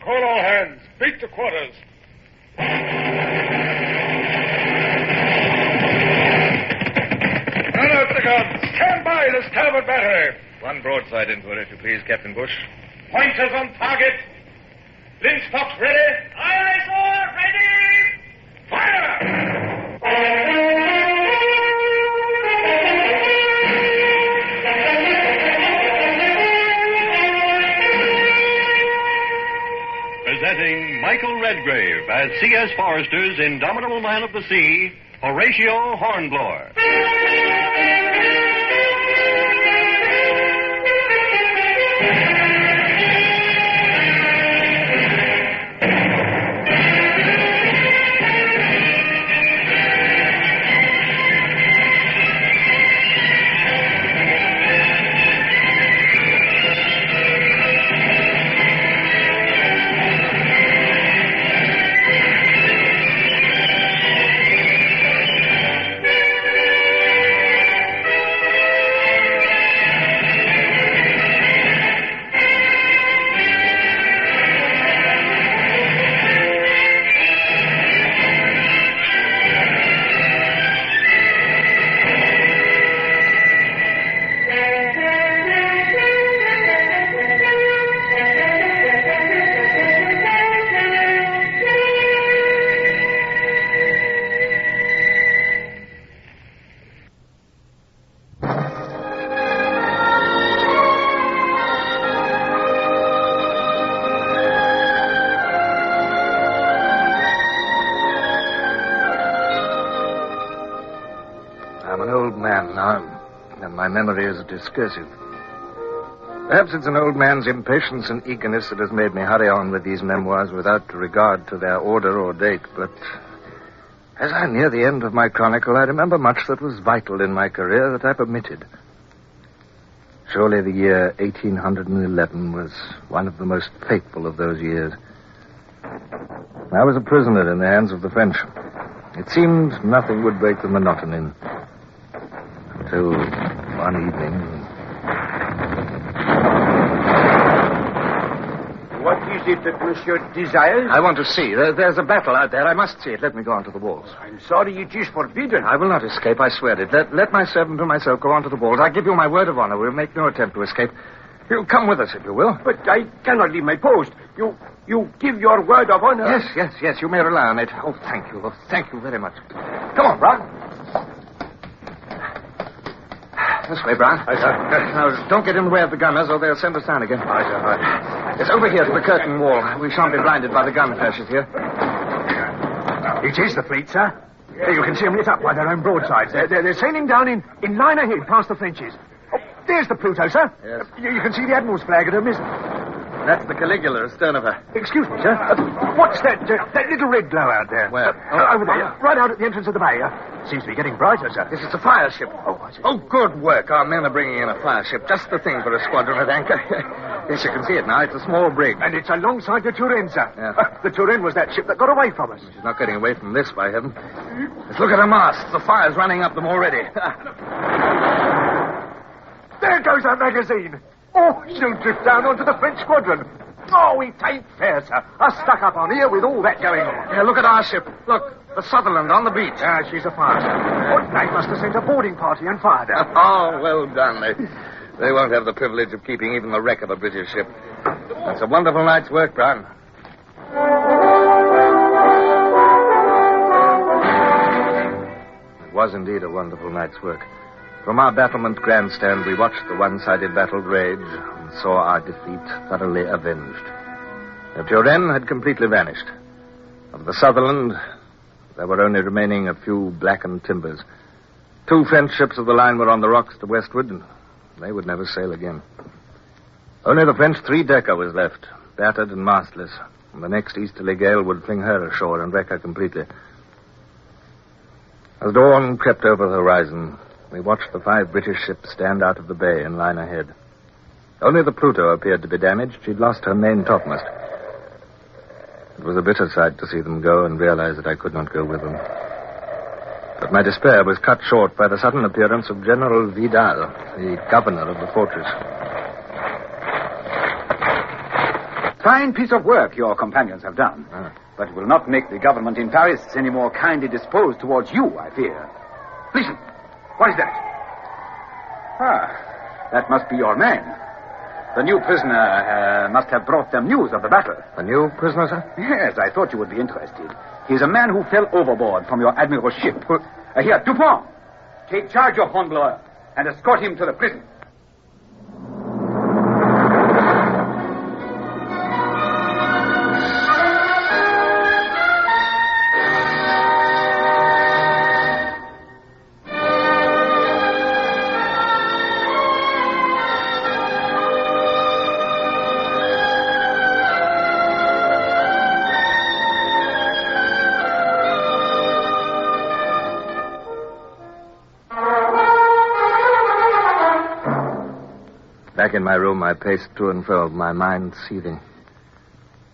Call all hands. Beat to quarters. Run out the guns. Stand by the starboard battery. One broadside into it, if you please, Captain Bush. Pointers on target. Linstocks ready. Aye, aye, sir. Ready. Fire! Presenting Michael Redgrave as C.S. Forrester's indomitable man of the sea, Horatio Hornblower. I'm an old man now, and my memory is discursive. Perhaps it's an old man's impatience and eagerness that has made me hurry on with these memoirs without regard to their order or date, but as I near the end of my chronicle, I remember much that was vital in my career that I've omitted. Surely the year 1811 was one of the most fateful of those years. I was a prisoner in the hands of the French. It seemed nothing would break the monotony until one evening. What is it that Monsieur desires? I want to see. There's a battle out there. I must see it. Let me go onto the walls. I'm sorry, it is forbidden. I will not escape, I swear it. Let my servant and myself go onto the walls. I give you my word of honor. We'll make no attempt to escape. You'll come with us, if you will. But I cannot leave my post. You give your word of honor? Yes. You may rely on it. Oh, thank you. Oh, thank you very much. Come on, Brown. This way, Brown. Aye, sir. Now, don't get in the way of the gunners, or they'll send us down again. Aye, sir. Aye. It's over here to the curtain wall. We shan't be blinded by the gun flashes here. It is the fleet, sir. You can see them lit up by their own broadsides. They're sailing down in line ahead past the Frenchies. Oh, there's the Pluto, sir. Yes. You can see the Admiral's flag at her mizzen. That's the Caligula astern of her. Excuse me, sir. What's that little red glow out there? Where? Over there. Right out at the entrance of the bay. Seems to be getting brighter, sir. This is a fire ship. Oh, I see. Oh, good work. Our men are bringing in a fire ship. Just the thing for a squadron at anchor. Yes, you can see it now. It's a small brig. And it's alongside the Turenne, sir. Yeah. The Turenne was that ship that got away from us. She's not getting away from this, by heaven. Let's look at her masts. The fire's running up them already. There goes our magazine. Oh, she'll drift down onto the French squadron. Oh, it ain't fair, sir. Us stuck up on here with all that going on. Yeah, look at our ship. Look, the Sutherland on the beach. Ah, she's a fire, sir. Oh, they must have sent a boarding party and fired her. Oh, well done. They won't have the privilege of keeping even the wreck of a British ship. That's a wonderful night's work, Brown. It was indeed a wonderful night's work. From our battlement grandstand, we watched the one-sided battle rage and saw our defeat thoroughly avenged. The Turenne had completely vanished. Of the Sutherland, there were only remaining a few blackened timbers. 2 French ships of the line were on the rocks to westward, and they would never sail again. Only the French 3-decker was left, battered and mastless, and the next easterly gale would fling her ashore and wreck her completely. As dawn crept over the horizon, we watched the 5 British ships stand out of the bay in line ahead. Only the Pluto appeared to be damaged. She'd lost her main topmast. It was a bitter sight to see them go and realize that I could not go with them. But my despair was cut short by the sudden appearance of General Vidal, the governor of the fortress. Fine piece of work your companions have done. But it will not make the government in Paris any more kindly disposed towards you, I fear. Listen. What is that? That must be your man. The new prisoner must have brought them news of the battle. The new prisoner, sir? Yes, I thought you would be interested. He's a man who fell overboard from your admiral's ship. Here, Dupont, take charge of Hornblower and escort him to the prison. Back in my room, I paced to and fro, my mind seething.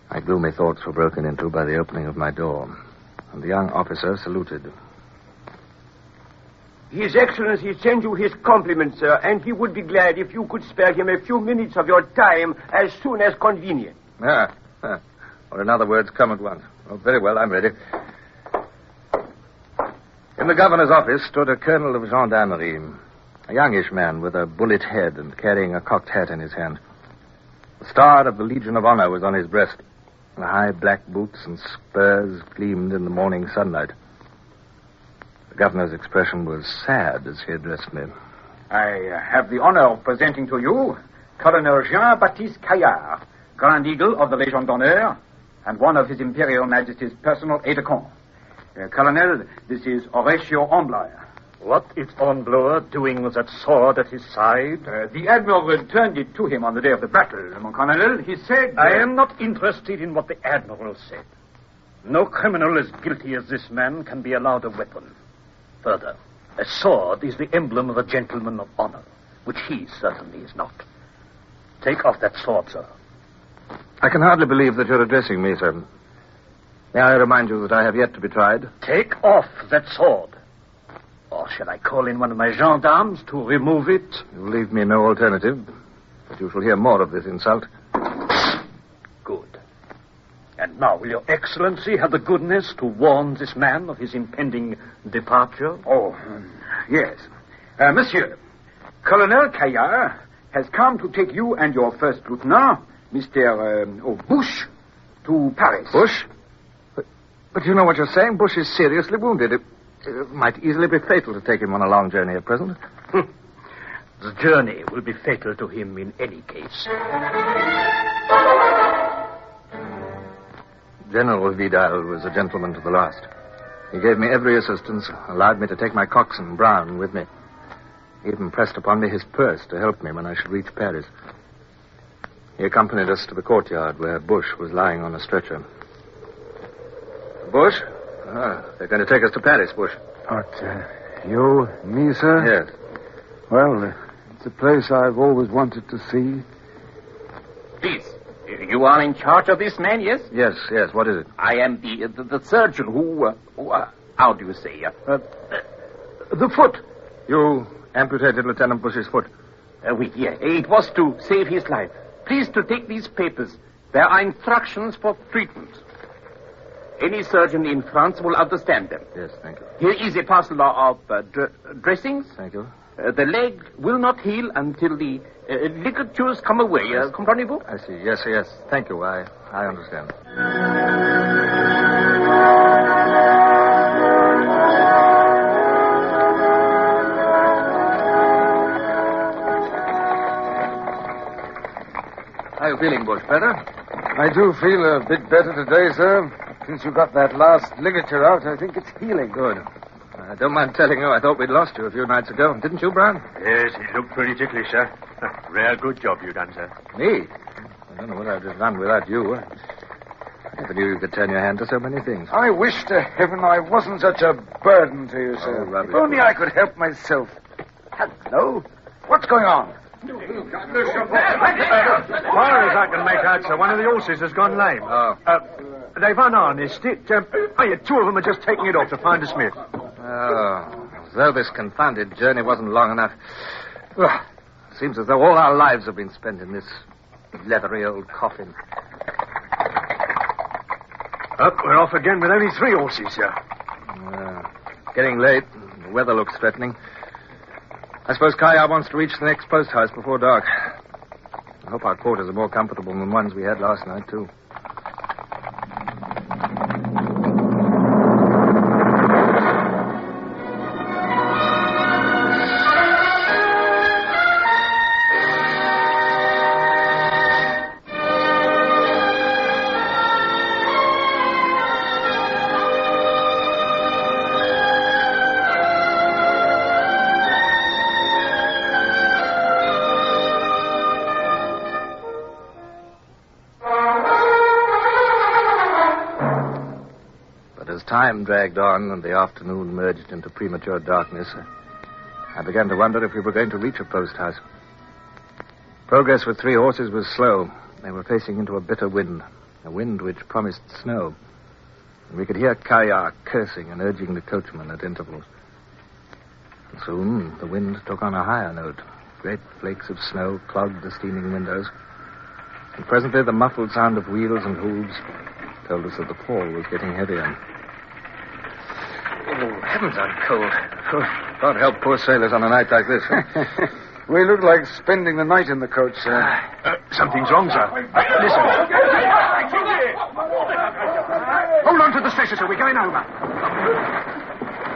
My gloomy thoughts were broken into by the opening of my door, and the young officer saluted. His Excellency sends you his compliments, sir, and he would be glad if you could spare him a few minutes of your time as soon as convenient. Or in other words, come at once. Oh, very well, I'm ready. In the governor's office stood a colonel of gendarmerie, a youngish man with a bullet head and carrying a cocked hat in his hand. The star of the Legion of Honor was on his breast. The high black boots and spurs gleamed in the morning sunlight. The governor's expression was sad as he addressed me. I have the honor of presenting to you Colonel Jean-Baptiste Caillard, Grand Eagle of the Légion d'Honneur, and one of His Imperial Majesty's personal aide-de-camp. Colonel, this is Horatio Hornblower. What is Hornblower doing with that sword at his side? The Admiral returned it to him on the day of the battle, mon Colonel. He said... I am not interested in what the Admiral said. No criminal as guilty as this man can be allowed a weapon. Further, a sword is the emblem of a gentleman of honor, which he certainly is not. Take off that sword, sir. I can hardly believe that you're addressing me, sir. May I remind you that I have yet to be tried? Take off that sword. Or shall I call in one of my gendarmes to remove it? You leave me no alternative, but you shall hear more of this insult. Good. And now, will your Excellency have the goodness to warn this man of his impending departure? Oh, yes. Monsieur, Colonel Caillard has come to take you and your first lieutenant, Mr. Bush, to Paris. Bush? But you know what you're saying. Bush is seriously wounded. It might easily be fatal to take him on a long journey at present. The journey will be fatal to him in any case. General Vidal was a gentleman to the last. He gave me every assistance, allowed me to take my coxswain, Brown, with me. He even pressed upon me his purse to help me when I should reach Paris. He accompanied us to the courtyard where Bush was lying on a stretcher. Bush? They're going to take us to Paris, Bush. What, you, me, sir? Yes. Well, it's a place I've always wanted to see. Please, you are in charge of this man, yes? Yes. What is it? I am the surgeon who how do you say? The foot. You amputated Lieutenant Bush's foot. It was to save his life. Please to take these papers. There are instructions for treatment. Any surgeon in France will understand them. Yes, thank you. Here is a parcel of dressings. Thank you. The leg will not heal until the ligatures come away. Comprenez-vous? I see. Yes. Thank you. I understand. How are you feeling, Bush? Better? I do feel a bit better today, sir. Since you got that last ligature out, I think it's healing. Good. I don't mind telling you, I thought we'd lost you a few nights ago. Didn't you, Brown? Yes, he looked pretty ticklish, sir. Rare good job you done, sir. Me? I don't know what I'd have done without you. I never knew you could turn your hand to so many things. I wish to heaven I wasn't such a burden to you, sir. Oh, rubbish. If only I could help myself. Hello? What's going on? As far as I can make out, sir, one of the horses has gone lame. Oh. They've unharnessed it. Two of them are just taking it off to find a smith. Oh, as though this confounded journey wasn't long enough. Seems as though all our lives have been spent in this leathery old coffin. Up, we're off again with only 3 horses, sir. Getting late. The weather looks threatening. I suppose Kaya wants to reach the next post house before dark. I hope our quarters are more comfortable than the ones we had last night, too. Time dragged on, and the afternoon merged into premature darkness. I began to wonder if we were going to reach a post house. Progress with 3 horses was slow. They were facing into a bitter wind, a wind which promised snow. And we could hear Kaya cursing and urging the coachman at intervals. And soon the wind took on a higher note. Great flakes of snow clogged the steaming windows. And presently the muffled sound of wheels and hooves told us that the fall was getting heavier. Oh, heavens, I'm cold. Can't help poor sailors on a night like this. We look like spending the night in the coach, sir. Something's wrong, sir. Listen. Hold on to the stretcher, sir. We're going over.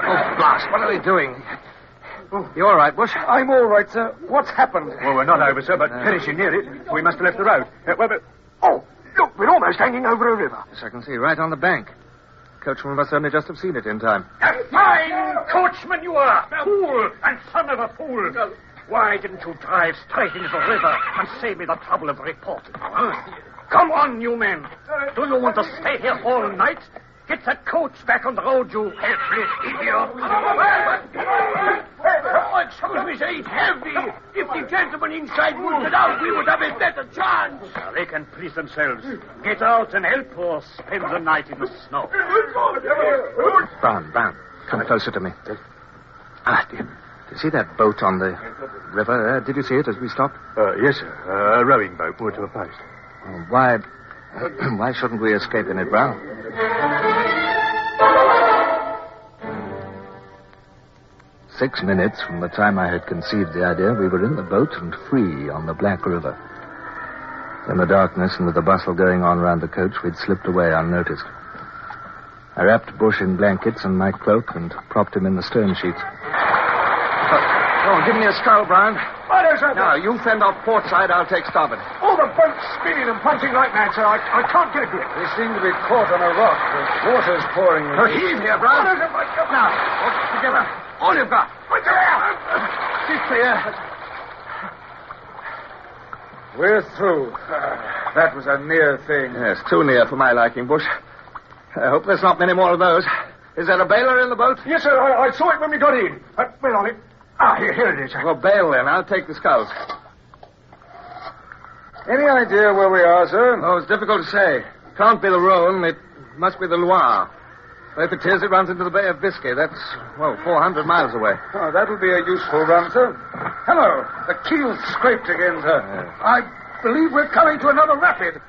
Oh, blast. What are they doing? You all right, Bush? I'm all right, sir. What's happened? Well, we're not over, sir, but finishing near it. We must have left the road. Oh, look, we're almost hanging over a river. Yes, I can see. Right on the bank. Coachman must only just have seen it in time. A fine coachman you are! Fool and son of a fool! Why didn't you drive straight into the river and save me the trouble of reporting? Come on, you men. Do you want to stay here all night? Get that coach back on the road, you helpless idiot. Oh, excuse me, sir. It's heavy. If the gentleman inside would get out, we would have a better chance. They can please themselves. Get out and help or spend the night in the snow. Brown, come closer to me. Do you see that boat on the river? Did you see it as we stopped? Yes, sir. A rowing boat moored to a post. Why shouldn't we escape in it, Brown? 6 minutes from the time I had conceived the idea, we were in the boat and free on the Black River. In the darkness and with the bustle going on round the coach, we'd slipped away unnoticed. I wrapped Bush in blankets and my cloak and propped him in the stern sheets. Give me a scull, Brown. What is it? Now, you fend off port side, I'll take starboard. Oh, the boat's spinning and punching like mad, sir. I can't get a grip. We seem to be caught on a rock. The water's pouring in. Heave here, Brown. Now, together. All you've got. Keep clear. We're through. That was a near thing. Yes, too near for my liking, Bush. I hope there's not many more of those. Is there a bailer in the boat? Yes, sir. I saw it when we got in. Where on it? Here it is. Well, bail then. I'll take the sculls. Any idea where we are, sir? Oh, it's difficult to say. Can't be the Rhone. It must be the Loire. If it is, it runs into the Bay of Biscay. That's, 400 miles away. Oh, that'll be a useful run, sir. Hello. The keel's scraped again, sir. I believe we're coming to another rapid.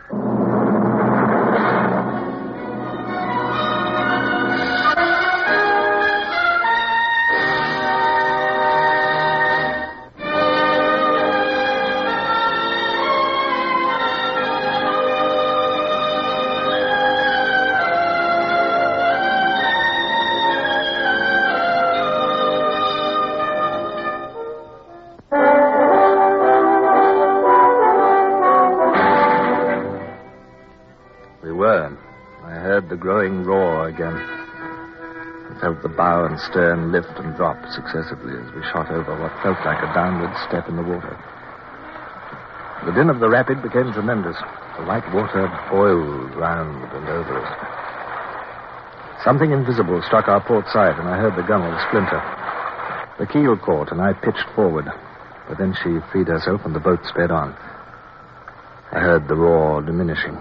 The growing roar again. I felt the bow and stern lift and drop successively as we shot over what felt like a downward step in the water. The din of the rapid became tremendous. The white water boiled round and over us. Something invisible struck our port side, and I heard the gunwale splinter. The keel caught, and I pitched forward. But then she freed herself, and the boat sped on. I heard the roar diminishing.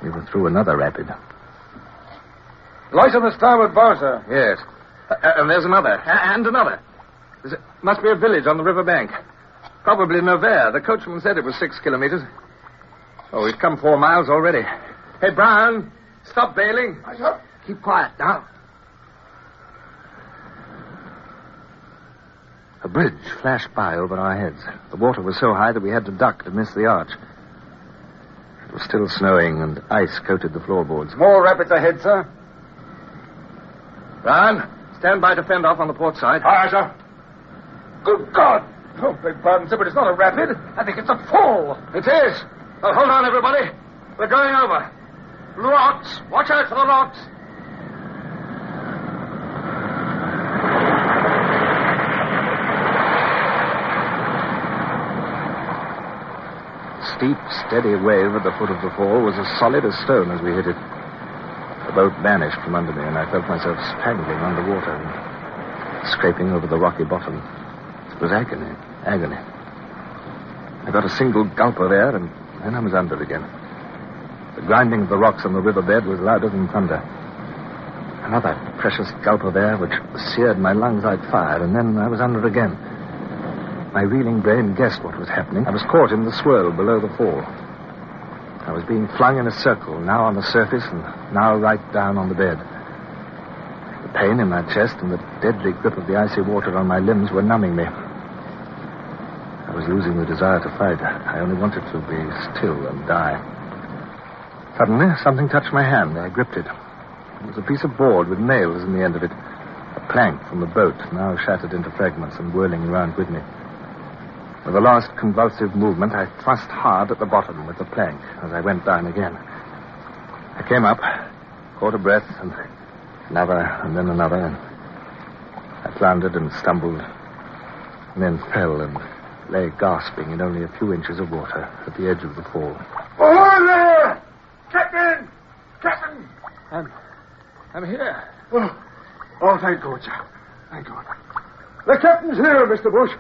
We were through another rapid. Light on the starboard bow, sir. Yes. And there's another. And another. Must be a village on the river bank. Probably Nevers. The coachman said it was 6 kilometers. Oh, we've come 4 miles already. Hey, Brown, Stop bailing. Keep quiet now. A bridge flashed by over our heads. The water was so high that we had to duck to miss the arch. It was still snowing, and ice coated the floorboards. More rapids ahead, sir. Ryan, stand by to fend off on the port side. Aye, sir. Good God! Oh, beg pardon, sir, but it's not a rapid. I think it's a fall. It is. Well, hold on, everybody. We're going over. Rocks! Watch out for the rocks! Steep, steady wave at the foot of the fall was as solid as stone as we hit it. The boat vanished from under me, and I felt myself strangling underwater and scraping over the rocky bottom. It was agony. I got a single gulp of air, and then I was under again. The grinding of the rocks on the riverbed was louder than thunder. Another precious gulp of air which seared my lungs like fire, and then I was under again. My reeling brain guessed what was happening. I was caught in the swirl below the fall. I was being flung in a circle, now on the surface and now right down on the bed. The pain in my chest and the deadly grip of the icy water on my limbs were numbing me. I was losing the desire to fight. I only wanted to be still and die. Suddenly, something touched my hand. I gripped it. It was a piece of board with nails in the end of it. A plank from the boat, now shattered into fragments and whirling around with me. With a last convulsive movement, I thrust hard at the bottom with the plank as I went down again. I came up, caught a breath, and another, and then another, and I floundered and stumbled, and then fell and lay gasping in only a few inches of water at the edge of the fall. Oh, there! Captain! I'm here. Oh, thank God, sir. Thank God. The captain's here, Mr. Bush.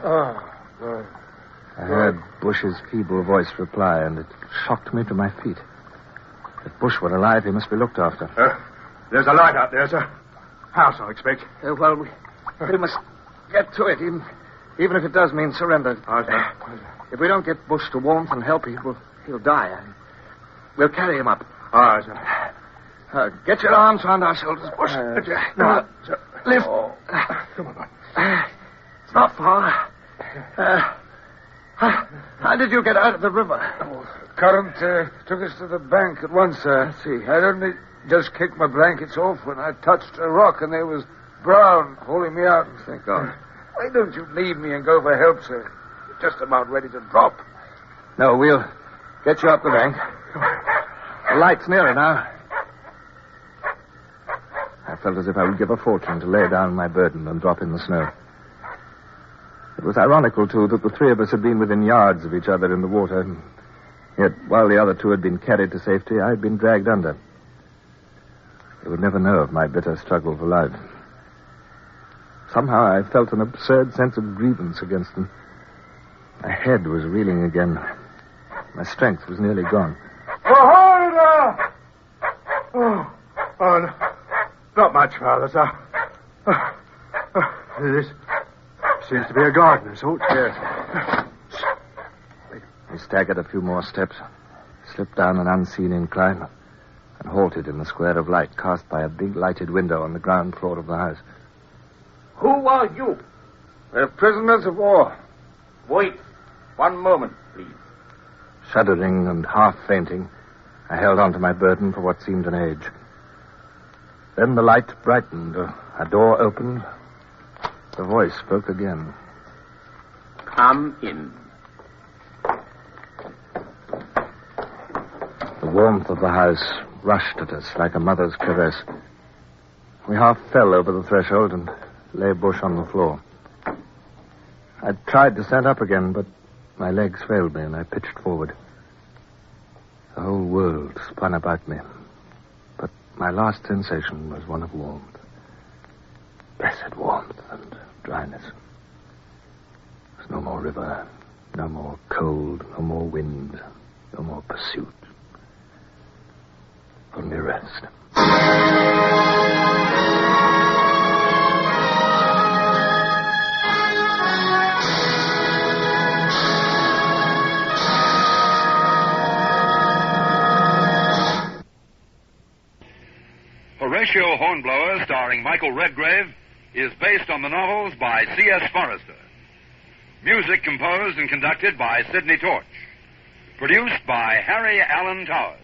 I heard Bush's feeble voice reply, and it shocked me to my feet. If Bush were alive, he must be looked after. There's a light out there, sir. House, I expect. Well, we must get to it, even if it does mean surrender. If we don't get Bush to warmth and help, he'll die. We'll carry him up. Aye, sir. Get your arms around our shoulders, Bush. No, sir. Lift. Come on, boy. It's not far. How did you get out of the river? Current took us to the bank at once, sir. I see. I'd only just kicked my blankets off when I touched a rock, and there was Brown holding me out. Thank God. Why don't you leave me and go for help, sir? Just about ready to drop. No, we'll get you up the bank. The light's nearer now. I felt as if I would give a fortune to lay down my burden and drop in the snow. It was ironical, too, that the three of us had been within yards of each other in the water. Yet, while the other two had been carried to safety, I had been dragged under. They would never know of my bitter struggle for life. Somehow I felt an absurd sense of grievance against them. My head was reeling again. My strength was nearly gone. No. Not much, Father, sir. This seems to be a garden of sorts. Yes. We staggered a few more steps, slipped down an unseen incline, and halted in the square of light cast by a big lighted window on the ground floor of the house. Who are you? We're prisoners of war. Wait 1 moment, please. Shuddering and half fainting, I held on to my burden for what seemed an age. Then the light brightened, a door opened, the voice spoke again. Come in. The warmth of the house rushed at us like a mother's caress. We half fell over the threshold and lay Bush on the floor. I tried to stand up again, but my legs failed me and I pitched forward. The whole world spun about me, but my last sensation was one of warmth. Blessed warmth and dryness. There's no more river, no more cold, no more wind, no more pursuit. Only rest. Horatio Hornblower, starring Michael Redgrave, is based on the novels by C.S. Forrester. Music composed and conducted by Sidney Torch. Produced by Harry Allen Towers.